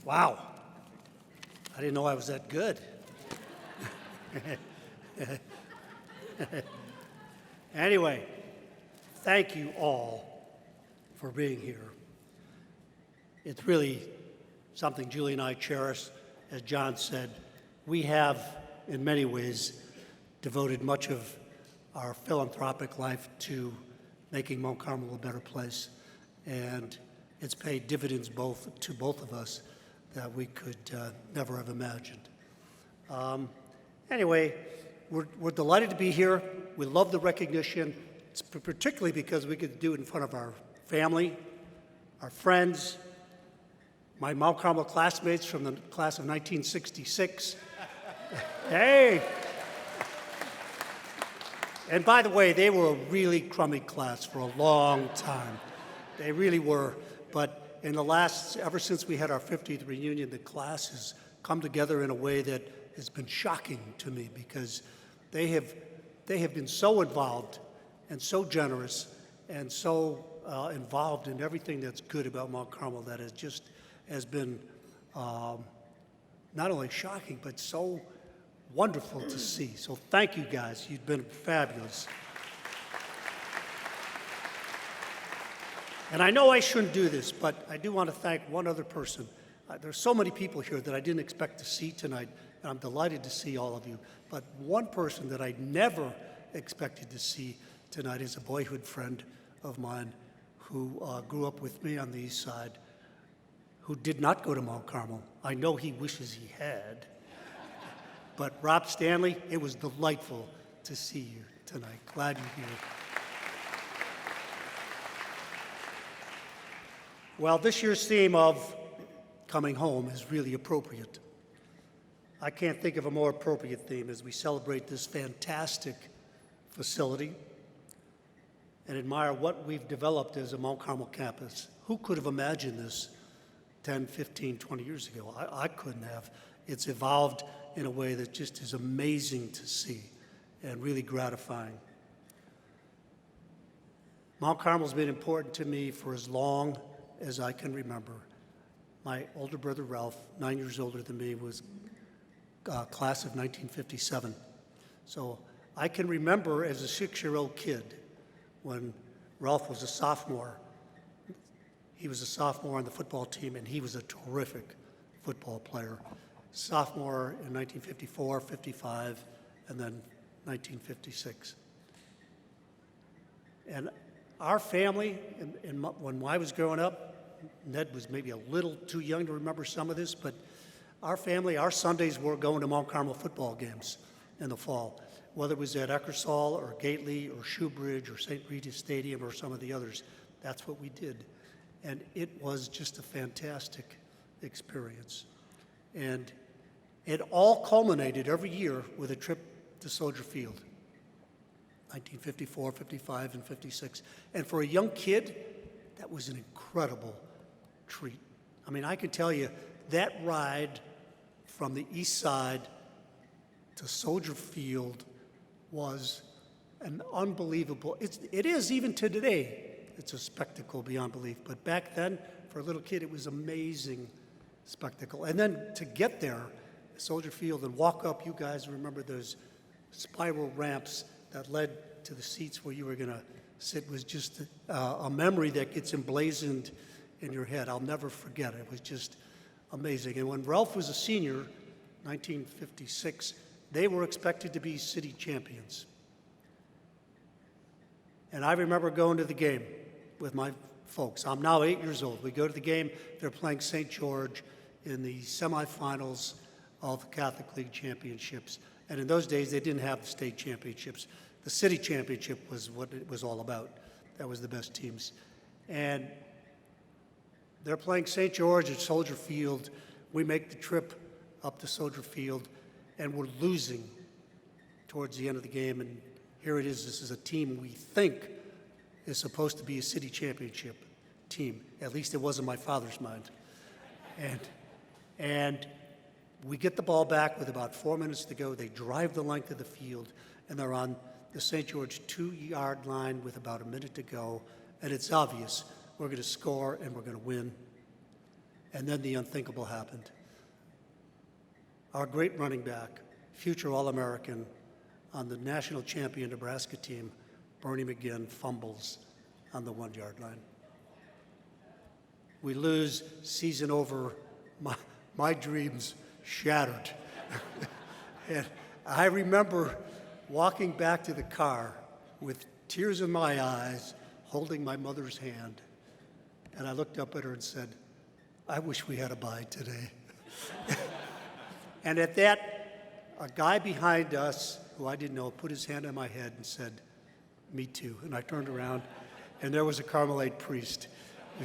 Wow. I didn't know I was that good. Anyway, thank you all for being here. It's really something Julie and I cherish. As John said, we have, in many ways, devoted much of our philanthropic life to making Mount Carmel a better place. And it's paid dividends to both of us that we could never have imagined. Anyway, we're delighted to be here. We love the recognition, particularly because we could do it in front of our family, our friends, my Mount Carmel classmates from the class of 1966. Hey! And by the way, they were a really crummy class for a long time. They really were. But in the ever since we had our 50th reunion, the class has come together in a way that has been shocking to me because they have been so involved and so generous and so involved in everything that's good about Mount Carmel that has been not only shocking, but so wonderful to see. So thank you guys. You've been fabulous. And I know I shouldn't do this, but I do want to thank one other person. There's so many people here that I didn't expect to see tonight, and I'm delighted to see all of you. But one person that I never expected to see tonight is a boyhood friend of mine who grew up with me on the east side, who did not go to Mount Carmel. I know he wishes he had. But Rob Stanley, it was delightful to see you tonight. Glad you're here. Well, this year's theme of coming home is really appropriate. I can't think of a more appropriate theme as we celebrate this fantastic facility and admire what we've developed as a Mount Carmel campus. Who could have imagined this 10, 15, 20 years ago? I couldn't have. It's evolved in a way that just is amazing to see and really gratifying. Mount Carmel's been important to me for as long as I can remember. My older brother Ralph, 9 years older than me, was class of 1957. So I can remember as a 6-year-old kid when Ralph was a sophomore. He was a sophomore on the football team, and he was a terrific football player. Sophomore in 1954, 55, and then 1956. And our family, when I was growing up, Ned was maybe a little too young to remember some of this, but our family, our Sundays were going to Mount Carmel football games in the fall, whether it was at Eckersall or Gately or Shoebridge or St. Rita's Stadium or some of the others. That's what we did. And it was just a fantastic experience. And it all culminated every year with a trip to Soldier Field, 1954, 55, and 56. And for a young kid, that was an incredible treat. I mean, I can tell you, that ride from the east side to Soldier Field was an unbelievable, it is even to today, it's a spectacle beyond belief. But back then, for a little kid, it was amazing spectacle. And then to get there, Soldier Field, and walk up, you guys remember those spiral ramps that led to the seats where you were going to sit, was just a memory that gets emblazoned in your head. I'll never forget it. It was just amazing. And when Ralph was a senior, 1956, they were expected to be city champions. And I remember going to the game with my folks. I'm now 8 years old. We go to the game. They're playing St. George in the semifinals of the Catholic League championships. And in those days, they didn't have the state championships. The city championship was what it was all about. That was the best teams. And they're playing St. George at Soldier Field. We make the trip up to Soldier Field, and we're losing towards the end of the game. And here it is. This is a team we think is supposed to be a city championship team. At least it was in my father's mind. And we get the ball back with about 4 minutes to go. They drive the length of the field, and they're on the St. George 2-yard line with about a minute to go. And it's obvious we're going to score and we're going to win. And then the unthinkable happened. Our great running back, future All-American on the national champion Nebraska team, Bernie McGinn, fumbles on the 1-yard line. We lose, season over, my dreams shattered. And I remember walking back to the car with tears in my eyes, holding my mother's hand, and I looked up at her and said, I wish we had a bye today. And at that, a guy behind us, who I didn't know, put his hand on my head and said, me too. And I turned around, and there was a Carmelite priest who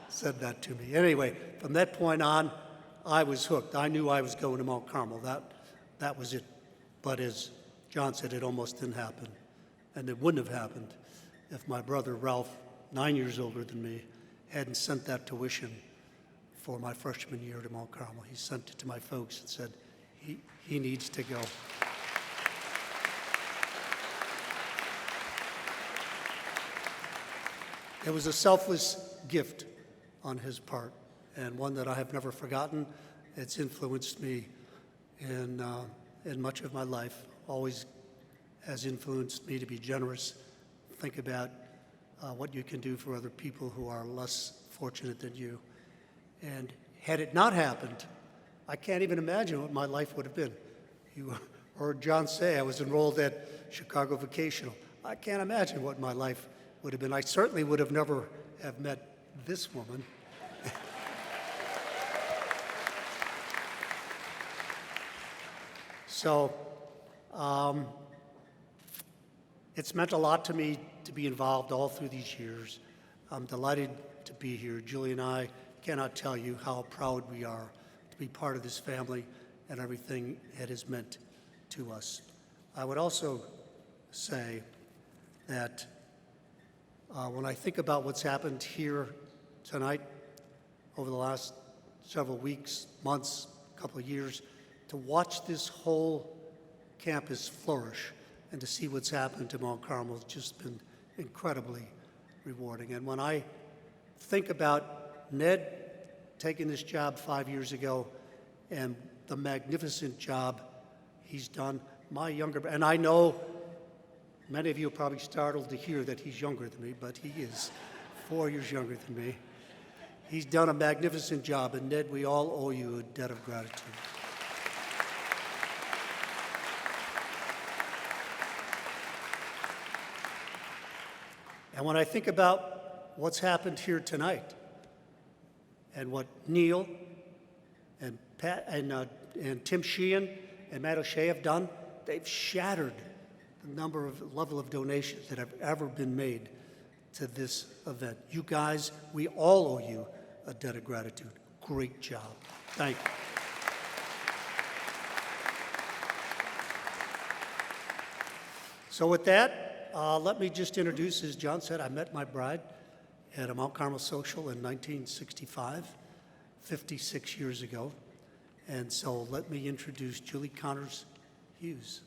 said that to me. Anyway, from that point on, I was hooked. I knew I was going to Mount Carmel. That was it. But as John said, it almost didn't happen. And it wouldn't have happened if my brother Ralph, 9 years older than me, hadn't sent that tuition for my freshman year to Mount Carmel. He sent it to my folks and said, he needs to go. It was a selfless gift on his part, and one that I have never forgotten. It's influenced me in much of my life, always has influenced me to be generous, think about what you can do for other people who are less fortunate than you. And had it not happened, I can't even imagine what my life would have been. You heard John say I was enrolled at Chicago Vocational. I can't imagine what my life would have been. I certainly would have never have met this woman. So it's meant a lot to me to be involved all through these years. I'm delighted to be here. Julie and I cannot tell you how proud we are to be part of this family and everything it has meant to us. I would also say that when I think about what's happened here tonight over the last several weeks, months, couple of years, to watch this whole campus flourish and to see what's happened to Mount Carmel has just been incredibly rewarding. And when I think about Ned taking this job 5 years ago and the magnificent job he's done, and I know many of you are probably startled to hear that he's younger than me, but he is 4 years younger than me. He's done a magnificent job, and Ned, we all owe you a debt of gratitude. And when I think about what's happened here tonight, and what Neil and Pat and Tim Sheehan and Matt O'Shea have done, they've shattered the level of donations that have ever been made to this event. You guys, we all owe you a debt of gratitude. Great job. Thank you. So with that, let me just introduce, as John said, I met my bride at a Mount Carmel social in 1965, 56 years ago. And so let me introduce Julie Connors Hughes.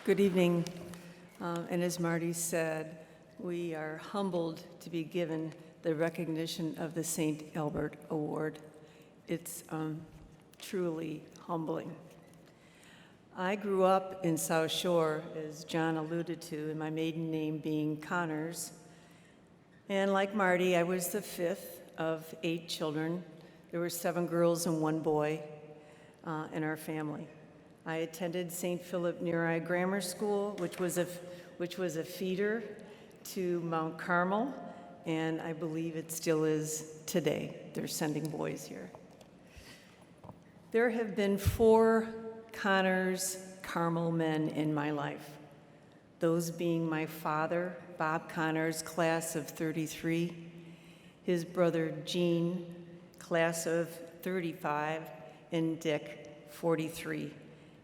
Good evening. And as Marty said, we are humbled to be given the recognition of the St. Albert Award. It's truly humbling. I grew up in South Shore, as John alluded to, and my maiden name being Connors. And like Marty, I was the fifth of 8 children. There were 7 girls and 1 boy in our family. I attended St. Philip Neri Grammar School, which was a feeder to Mount Carmel, and I believe it still is today. They're sending boys here. There have been 4 Connors Carmel men in my life, those being my father, Bob Connors, class of 33, his brother Gene, class of 35, and Dick, 43,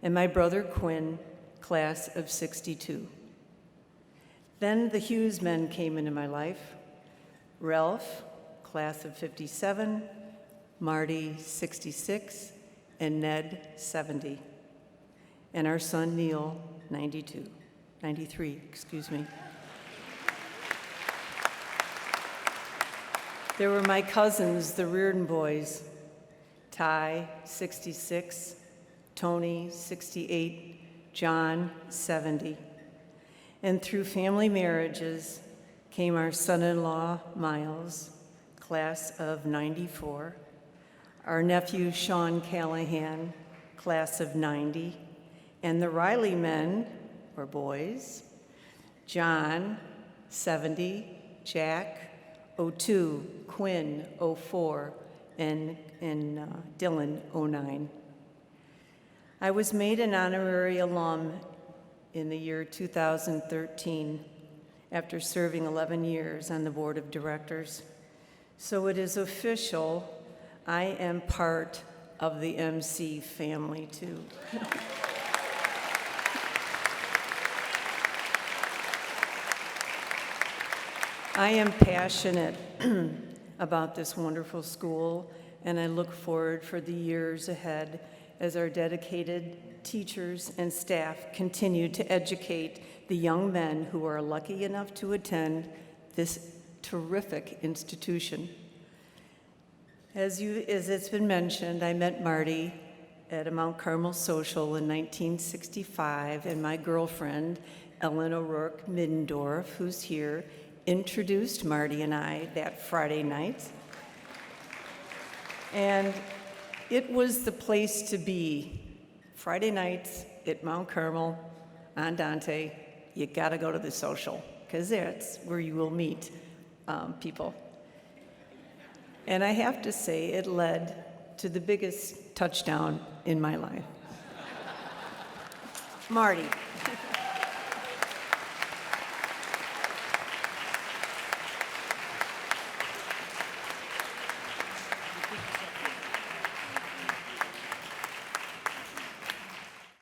and my brother Quinn, class of 62. Then the Hughes men came into my life, Ralph, class of 57, Marty, 66, and Ned, 70, and our son Neil, 92. 93, excuse me. There were my cousins, the Reardon boys, Ty, 66, Tony, 68, John, 70. And through family marriages came our son-in-law, Miles, class of 94, our nephew, Sean Callahan, class of 90, and the Riley men, or boys, John, 70, Jack, 02, Quinn, 04, and Dylan, 09. I was made an honorary alum in the year 2013 after serving 11 years on the board of directors. So it is official, I am part of the MC family too. I am passionate about this wonderful school, and I look forward for the years ahead as our dedicated teachers and staff continue to educate the young men who are lucky enough to attend this terrific institution. As it's been mentioned, I met Marty at a Mount Carmel social in 1965, and my girlfriend, Ellen O'Rourke Middendorf, who's here, introduced Marty and I that Friday night. And it was the place to be. Friday nights at Mount Carmel on Dante, you gotta go to the social, because that's where you will meet people. And I have to say, it led to the biggest touchdown in my life. Marty.